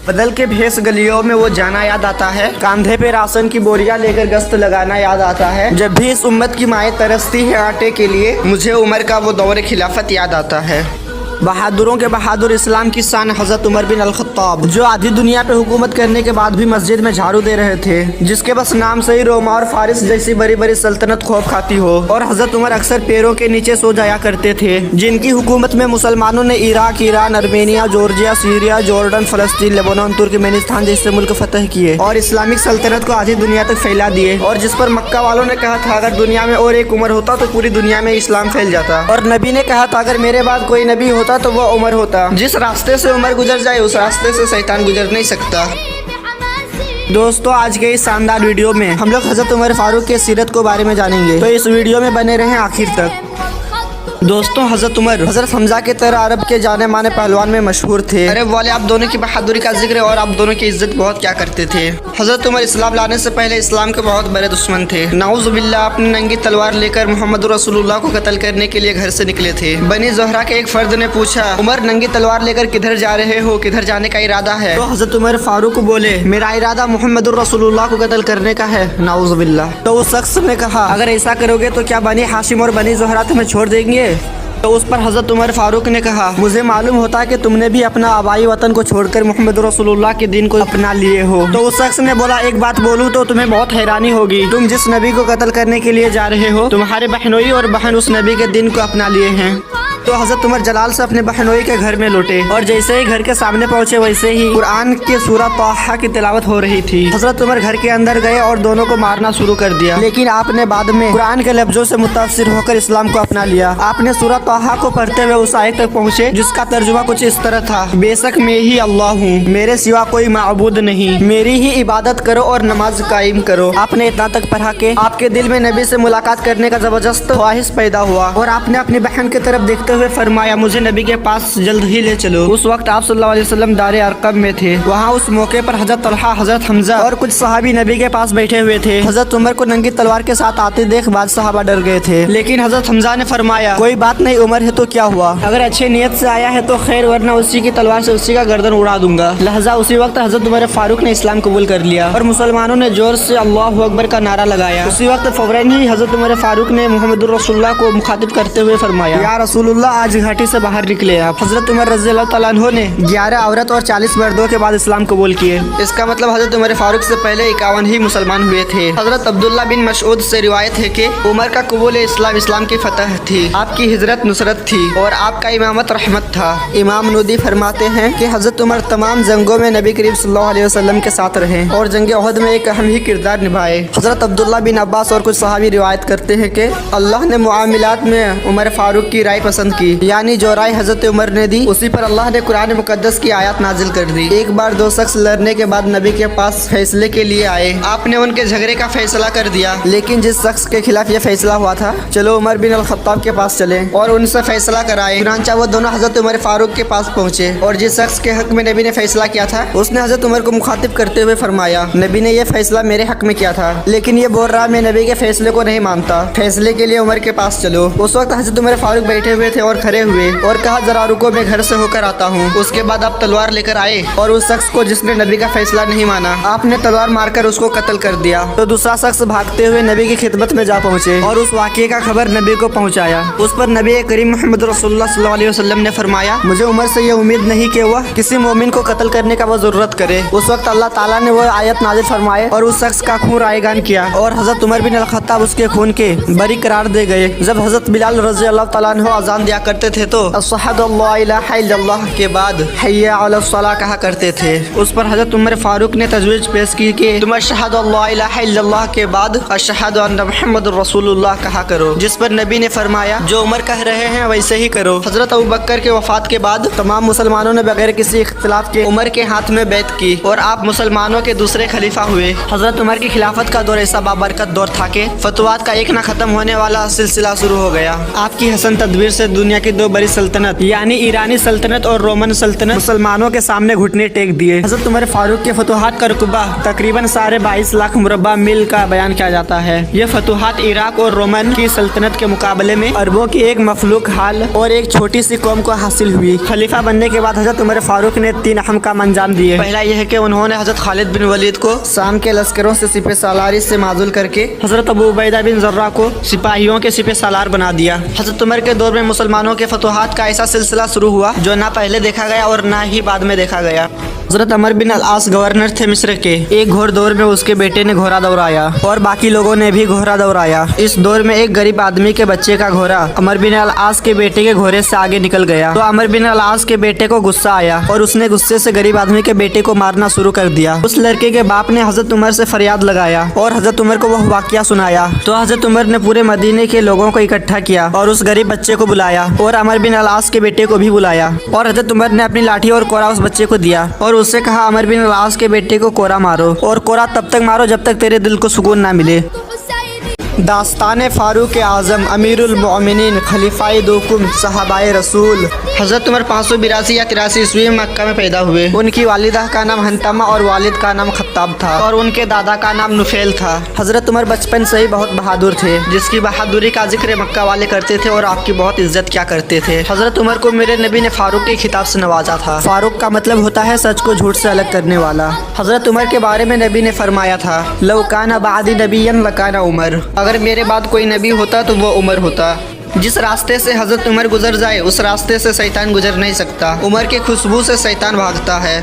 बदल के भेस गलियों में वो जाना याद आता है, कांधे पे राशन की बोरियां लेकर गश्त लगाना याद आता है। जब भी इस उम्मत की माएँ तरसती है आटे के लिए, मुझे उमर का वो दौर खिलाफत याद आता है। बहादुरों के बहादुर इस्लाम की शान हजरत उमर बिन अल-खत्ताब, जो आधी दुनिया पे हुकूमत करने के बाद भी मस्जिद में झाड़ू दे रहे थे, जिसके बस नाम से ही रोमा और फारिस जैसी बड़ी बड़ी सल्तनत खौफ खाती हो। और हजरत उमर अक्सर पैरों के नीचे सो जाया करते थे, जिनकी हुकूमत में मुसलमानों ने Iraq, Iran, Armenia, Georgia, Syria, Jordan, फलस्तीन, लेबनान, तुर्कमेनिस्तान जैसे मुल्क फतह किए और इस्लामिक सल्तनत को आधी दुनिया तक फैला दिए। और जिस पर मक्का वालों ने कहा था अगर दुनिया में और एक उमर होता तो पूरी दुनिया में इस्लाम फैल जाता। और नबी ने कहा था अगर मेरे बाद कोई नबी होता तो वो उमर होता। जिस रास्ते से उमर गुजर जाए उस रास्ते से शैतान गुजर नहीं सकता। दोस्तों, आज के इस शानदार वीडियो में हम लोग हजरत उमर फारूक के सीरत को बारे में जानेंगे, तो इस वीडियो में बने रहें आखिर तक। दोस्तों, हजरत उमर हजरत हमजा के तरह अरब के जाने माने पहलवान में मशहूर थे। अरब वाले आप दोनों की बहादुरी का जिक्र और आप दोनों की इज्जत बहुत क्या करते थे। हजरत उमर इस्लाम लाने से पहले इस्लाम के बहुत बड़े दुश्मन थे। नाउजुबिल्लाह, अपनी नंगी तलवार लेकर मोहम्मद रसूलुल्लाह को कत्ल करने के लिए घर से निकले थे। बनी ज़ोहरा के एक फर्द ने पूछा, उमर नंगी तलवार लेकर किधर जा रहे हो, किधर जाने का इरादा है? तो हजरत उमर फारूक बोले, मेरा इरादा मोहम्मद रसूलुल्लाह को कत्ल करने का है। नाउजुबिल्लाह। तो उस शख्स ने कहा, अगर ऐसा करोगे तो क्या बनी हाशिम और बनी ज़ोहरा तुम्हें छोड़ देंगे? तो उस पर हजरत उमर फारूक ने कहा, मुझे मालूम होता है कि तुमने भी अपना आबाई वतन को छोड़कर मोहम्मद रसूलुल्लाह के दीन को अपना लिए हो। तो उस शख्स ने बोला, एक बात बोलूं तो तुम्हें बहुत हैरानी होगी, तुम जिस नबी को कत्ल करने के लिए जा रहे हो, तुम्हारे बहनोई और बहन उस नबी के दीन को अपना लिए हैं। तो हजरत उमर जलाल से अपने बहनोई के घर में लौटे और जैसे ही घर के सामने पहुंचे वैसे ही कुरान की सूरह तौहा की तिलावत हो रही थी। हजरत उमर घर के अंदर गए और दोनों को मारना शुरू कर दिया, लेकिन आपने बाद में कुरान के लफ्जों से मुतासिर होकर इस्लाम को अपना लिया। आपने सूरह तौहा को पढ़ते हुए उस आयत तक पहुँचे जिसका तर्जुमा कुछ इस तरह था, बेशक मैं ही अल्लाह हूँ, मेरे सिवा कोई माबूद नहीं, मेरी ही इबादत करो और नमाज कायम करो। आपने इतना तक पढ़ा के आपके दिल में नबी से मुलाकात करने का जबरदस्त ख्वाहिश पैदा हुआ और आपने अपनी बहन की तरफ देखते हुए फरमाया, मुझे नबी के पास जल्द ही ले चलो। उस वक्त आप सल्लल्लाहु अलैहि वसल्लम दारे अरकम में थे। वहाँ उस मौके पर हजरत तलहा, हजरत हमजा और कुछ सहाबी नबी के पास बैठे हुए थे। हजरत उमर को नंगी तलवार के साथ आते देख बाद सहाबा डर गए थे, लेकिन हजरत हमजा ने फरमाया, कोई बात नहीं, उमर है तो क्या हुआ, अगर अच्छे नियत से आया है तो खैर, वरना उसी की तलवार से उसी का गर्दन उड़ा दूंगा। लिहाजा उसी वक्त हजरत उमर फारूक ने इस्लाम कबूल कर लिया और मुसलमानों ने जोर से अल्लाहु अकबर का नारा लगाया। उसी वक्त फौरन ही हजरत उमर फारूक ने मोहम्मद रसूलुल्लाह को मुखातिब करते हुए फरमाया, या रसूलुल्लाह, आज घाटी से बाहर निकले आप। हजरत उमर रज़ियल्लाहु तआला अन्हु ने 11 औरत और 40 मर्दों के बाद इस्लाम कबूल किए। इसका मतलब हजरत उमर फारूक से पहले 51 ही मुसलमान हुए थे। हजरत अब्दुल्ला बिन मसऊद से रिवायत है कि उमर का कबूल इस्लाम की फतह थी, आपकी हिजरत नुसरत थी और आपका इमामत रहमत था। इमाम नूदी फरमाते हैं कि हजरत उमर तमाम जंगों में नबी करीम सल्लल्लाहु अलैहि वसल्लम के साथ रहे और जंग उहद में एक अहम ही किरदार निभाए। हजरत अब्दुल्ला बिन अब्बास और कुछ सहाबी रिवायत करते हैं कि अल्लाह ने मुआमिलात में उमर फारूक की राय पसंद की, यानी जो राय हजरत उमर ने दी उसी पर अल्लाह ने कुरान मुकद्दस की आयत नाजिल कर दी। एक बार दो शख्स लड़ने के बाद नबी के पास फैसले के लिए आए, आपने उनके झगड़े का फैसला कर दिया, लेकिन जिस शख्स के खिलाफ ये फैसला हुआ था, चलो उमर बिन अल-खत्ताब के पास चले और उनसे फैसला कराए। चुनांचा वो दोनों हजरत उमर फारूक के पास पहुँचे और जिस शख्स के हक में नबी ने फैसला किया था उसने हजरत उमर को मुखातिब करते हुए फरमाया, नबी ने यह फैसला मेरे हक में किया था, लेकिन ये बोल रहा मैं नबी के फैसले को नहीं मानता, फैसले के लिए उमर के पास चलो। उस वक्त हजरत उमर फारूक बैठे हुए थे और खड़े हुए और कहा, जरा रुको, मैं घर से होकर आता हूँ। उसके बाद आप तलवार लेकर आए और उस शख्स को जिसने नबी का फैसला नहीं माना, आपने तलवार मारकर उसको कत्ल कर दिया। तो दूसरा शख्स भागते हुए नबी की खिदमत में जा पहुँचे और उस वाक़े का खबर नबी को पहुँचाया। उस पर नबी करीम मोहम्मद रसूलुल्लाह सल्लल्लाहु अलैहि वसल्लम ने फरमाया, मुझे उमर से ये उम्मीद नहीं कि वह किसी मोमिन को कत्ल करने का वो जरूरत करे। उस वक्त अल्लाह ताला ने वह आयत नाजिल फरमाए और उस शख्स का खून रायगान किया और हजरत उमर बिन अल-खत्ताब उसके खून के बरी करार दे गए। जब हजरत बिलाल रज़ियल्लाहु तआला अन्हु अज़ान दिया करते थे तो अशहदु अल्ला इलाहा इल्लल्लाह के बाद हय्या अलस सलाह कहा करते थे। उस पर हजरत उमर फारूक ने तजवीज़ पेश की कि तुम अशहदु अल्ला इलाहा इल्लल्लाह के बाद अशहदु अन्ना मुहम्मदुर रसूलुल्लाह कहा करो, जिस पर नबी ने फरमाया, जो उमर कह रहे हैं वैसे ही करो। हजरत अबू बकर के वफात के बाद तमाम मुसलमानों ने बगैर किसी इख्तिलाफ के उमर के हाथ में बैत की और आप मुसलमानों के दूसरे खलीफा हुए। हजरत उमर की खिलाफत का दौर ऐसा बाबरकत दौर था कि फतवात का एक न खत्म होने वाला सिलसिला शुरू हो गया। आपकी हसन तदबीर से दुनिया की दो बड़ी सल्तनत यानी ईरानी सल्तनत और रोमन सल्तनत मुसलमानों के सामने घुटने टेक दिए। हजरत उमर फारूक के फतुहात का रुकबा तकरीबन 22.5 लाख मुरब्बा मील का बयान किया जाता है। ये फतुहात इराक और रोमन की सल्तनत के मुकाबले में अरबों की एक मफलूक हाल और एक छोटी सी कौम को हासिल हुई। खलीफा बनने के बाद हजरत उमर फारूक ने 3 अहम काम अंजाम दिए। पहला यह है कि उन्होंने हजरत खालिद बिन वलीद को शाम के लश्करों से सिपह सालारी से माजूल करके हजरत अबू उबैदा बिन जर्रा को सिपाहियों के सिपह सालार बना दिया। हजरत उमर के दौर में मुसलमानों के फतुहात का ऐसा सिलसिला शुरू हुआ जो ना पहले देखा गया और ना ही बाद में देखा गया। हजरत अमर बिन अल-आस गवर्नर थे मिस्र के। एक घोर दौर में उसके बेटे ने घोड़ा दौड़ाया और बाकी लोगों ने भी घोड़ा दौड़ाया। इस दौर में एक गरीब आदमी के बच्चे का घोड़ा अमर बिन अल-आस के बेटे के घोड़े से आगे निकल गया तो अमर बिन अल-आस के बेटे को गुस्सा आया और उसने गुस्से से गरीब आदमी के बेटे को मारना शुरू कर दिया। उस लड़के के बाप ने हजरत उमर से फरियाद लगाया और हजरत उमर को वह वाकया सुनाया तो हजरत उमर ने पूरे मदीने के लोगों को इकट्ठा किया और उस गरीब बच्चे को बुलाया और अमर बिन अल-आस के बेटे को भी बुलाया और हजरत उमर ने अपनी लाठी और कोरा उस बच्चे को दिया और उससे कहा अमर बिन अल-आस के बेटे को कोरा मारो और कोरा तब तक मारो जब तक तेरे दिल को सुकून ना मिले। दास्तान फारूक आज़म अमीरुल मोमिनीन खलीफाए दोकुम सहाबाए रसूल। हजरत उमर 582 या 83 ईस्वी में मक्का में पैदा हुए। उनकी वालिदा का नाम हंतमा और वालिद का नाम खत्ताब था और उनके दादा का नाम नुफेल था। हजरत उमर बचपन से ही बहुत बहादुर थे जिसकी बहादुरी का जिक्र मक्का वाले करते थे और आपकी बहुत इज्जत क्या करते थे। हजरत उमर को मेरे नबी ने फारूक के खिताब से नवाजा था। फारूक का मतलब होता है सच को झूठ से अलग करने वाला। हजरत उमर के बारे में नबी ने फरमाया था लौ काना बादी नबिय्यन लकाना उमर, अगर मेरे बाद कोई नबी होता तो वो उमर होता। जिस रास्ते से हजरत उमर गुजर जाए उस रास्ते से शैतान गुजर नहीं सकता। उमर की खुशबू से शैतान भागता है।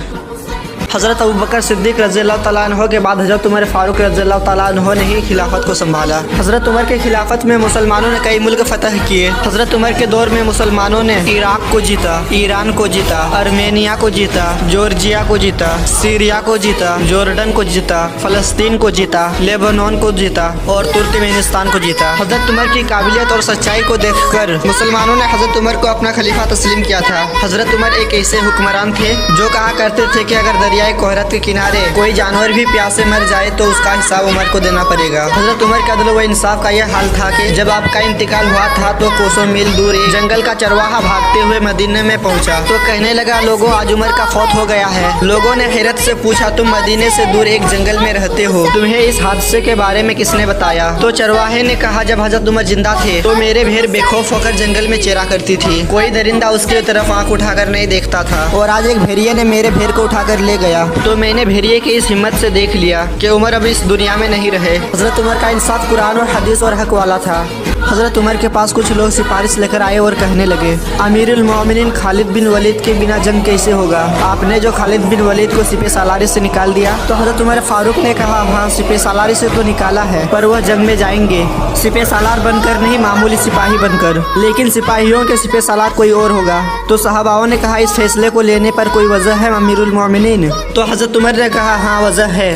हजरत अबू बकर सिद्दीक रज़ियल्लाहु तआला अन्हु के बाद हजरत उमर फारूक रज़ियल्लाहु तआला अन्हु ने ही खिलाफत को संभाला। हजरत उमर के खिलाफत में मुसलमानों ने कई मुल्क फतह किए। हजरत उमर के दौर में मुसलमानों ने इराक को जीता, ईरान को जीता, आर्मेनिया को जीता, जॉर्जिया को जीता, सीरिया को जीता, जॉर्डन को जीता, फलस्तीन को जीता, लेबनान को जीता और तुर्कमेनिस्तान को जीता। हजरत उमर की काबिलियत और सच्चाई को देखकर मुसलमानों ने हजरत उमर को अपना खलीफा तस्लीम किया था। हजरत उमर एक ऐसे हुक्मरान थे जो कहा करते थे कि अगर दरियाए कोहरत के किनारे कोई जानवर भी प्यासे मर जाए तो उसका हिसाब उमर को देना पड़ेगा। हजरत उमर के अदल व इंसाफ का यह हाल था कि जब आपका इंतकाल हुआ था तो कोसों मील दूर एक जंगल का चरवाहा भागते हुए मदीने में पहुंचा तो कहने लगा लोगों आज उमर का फौत हो गया है। लोगों ने हैरत से पूछा तुम मदीने से दूर एक जंगल में रहते हो, तुम्हें इस हादसे के बारे में किसने बताया? तो चरवाहे ने कहा जब हजरत उमर जिंदा थे तो मेरे भेड़ बेखौफ होकर जंगल में चेरा करती थी, कोई दरिंदा उसकी तरफ आंख उठाकर नहीं देखता था और आज एक भेड़िए ने मेरे भेड़ को उठाकर ले गया तो मैंने भेड़िए की इस हिम्मत से देख लिया कि उमर अब इस दुनिया में नहीं रहे। हजरत उमर का इंसाफ कुरान और हदीस और हक वाला था। हजरत उमर के पास कुछ लोग सिफारिश लेकर आए और कहने लगे अमीरुल मोमिनीन खालिद बिन वलीद के बिना जंग कैसे होगा? आपने जो खालिद बिन वलीद को सिपह सालारी से निकाल दिया। तो हजरत उमर फारूक ने कहा हाँ सिपह सालारी से तो निकाला है पर वह जंग में जाएंगे सिपह सालार बनकर नहीं, मामूली सिपाही बनकर, लेकिन सिपाहियों के सिपह सालार कोई और होगा। तो सहाबाओं ने कहा इस फैसले को लेने पर कोई वजह है अमीरुल मोमिनीन? तो हजरत उमर ने कहा हाँ वजह है।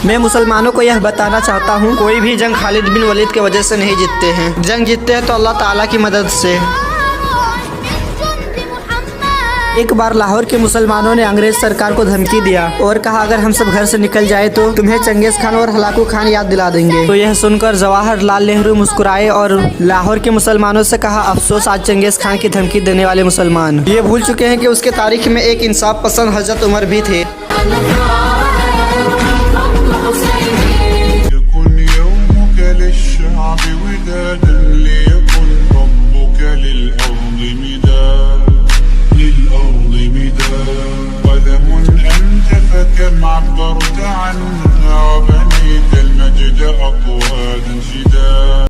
मैं मुसलमानों को यह बताना चाहता हूँ कोई भी जंग खालिद बिन वलीद के वजह से नहीं जीतते हैं। जंग जीतते हैं तो अल्लाह ताला की मदद से। एक बार लाहौर के मुसलमानों ने अंग्रेज सरकार को धमकी दिया और कहा अगर हम सब घर से निकल जाए तो तुम्हें चंगेज खान और हलाकू खान याद दिला देंगे। तो यह सुनकर जवाहरलाल नेहरू मुस्कुराए और लाहौर के मुसलमानों से कहा अफसोस आज चंगेज खान की धमकी देने वाले मुसलमान ये भूल चुके हैं कि उसके तारीख में एक इंसाफ पसंद हजरत उमर भी थे।